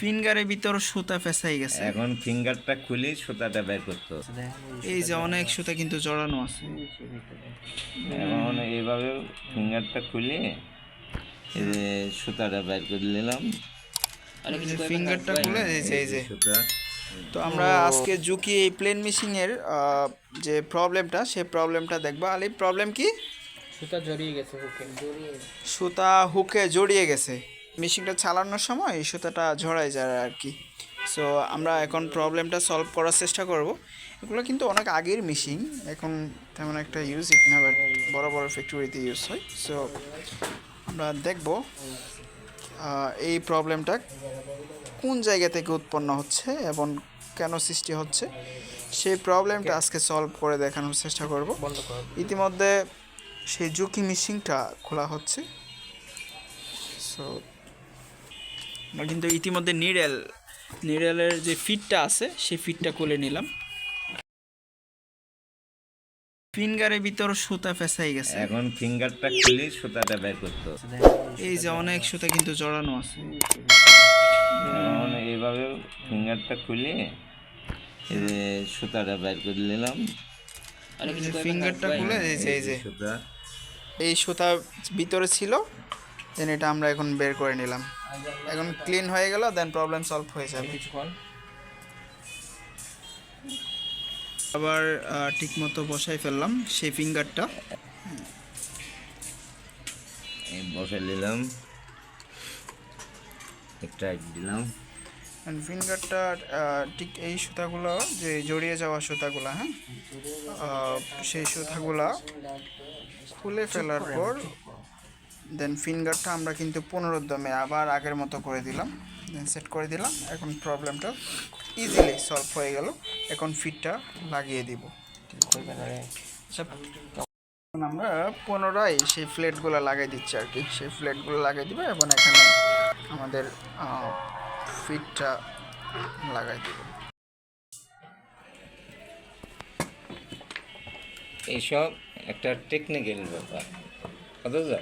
ফিঙ্গারের ভিতর সুতা ফেসাই গেছে। এখন ফিঙ্গারটা খুলে সুতাটা বের করতে হবে। এই যে অনেক সুতা কিন্তু জড়ানো আছে। এখন এইভাবে ফিঙ্গারটা খুলে এই যে সুতাটা বের করে নিলাম। ফিঙ্গারটা খুলে এই যে সুতা তো আমরা আজকে ঝুঁকি এই প্লেন মেশিনের যে প্রবলেমটা সেই প্রবলেমটা দেখবো। আলি প্রবলেম কি? সুতা জড়িয়ে গেছে হুকে সুতা হুকে জড়িয়ে গেছে। মেশিনটা চালানোর সময় এই সুতাটা ঝরাই যায় আর কি। সো আমরা এখন প্রবলেমটা সলভ করার চেষ্টা করব। এগুলো কিন্তু অনেক আগের মেশিন, এখন তেমন একটা ইউজ ইট না, বাট বড় বড় ফ্যাক্টরিতে ইউজ হয়। সো আমরা দেখব এই প্রবলেমটা কোন জায়গা থেকে উৎপন্ন হচ্ছে এবং কেন সৃষ্টি হচ্ছে, সেই প্রবলেমটা আজকে সলভ করে দেখানোর চেষ্টা করব। ইতিমধ্যে সেই ঝুঁকি মেশিনটা খোলা হচ্ছে। সো আমরা কিন্তু ইতিমধ্যে নিডেলের যে ফিটটা আছে সেই ফিটটা খুলে নিলাম। ফিঙ্গারের ভিতর সুতা ফেসাই গেছে। এখন ফিঙ্গারটা খুলে সুতাটা বের করতে হবে। এই যে অনেক সুতা কিন্তু জড়ানো আছে। এখন এইভাবে ফিঙ্গারটা খুলে এই যে সুতাটা বের করে নিলাম। ফিঙ্গারটা খুলে এই যে সুতা এই সুতা ভিতরে ছিল, দেন এটা আমরা এখন বের করে নিলাম। এখন ক্লিন হয়ে গেল, দেন প্রবলেম সলভ হয়ে যাবে কিছুক্ষণ। আবার ঠিক মতো বসাই ফেললাম সেই ফিঙ্গারটা। এই বসাই নিলাম, একটা দিলাম। ফিঙ্গারটা ঠিক এই সুতাগুলো যে জড়িয়ে যাওয়া সুতাগুলো, হ্যাঁ, সেই সুতাগুলা খুলে ফেলার পর দেন ফিঙ্গারটা আমরা কিন্তু পুনরুদ্যমে আবার আগের মতো করে দিলাম, দেন সেট করে দিলাম। এখন প্রবলেমটা ইজিলি সলভ হয়ে গেল। এখন ফিটটা লাগিয়ে দিব। এখন আমরা পুনরায় সেই ফ্লেটগুলো লাগাই দিচ্ছি আর কি। সেই ফ্লেটগুলো লাগাই দিব এবং এখানে আমাদের ফিটটা লাগাই দিব। এইসব একটা টেকনিক্যাল ব্যাপার, বুঝছো?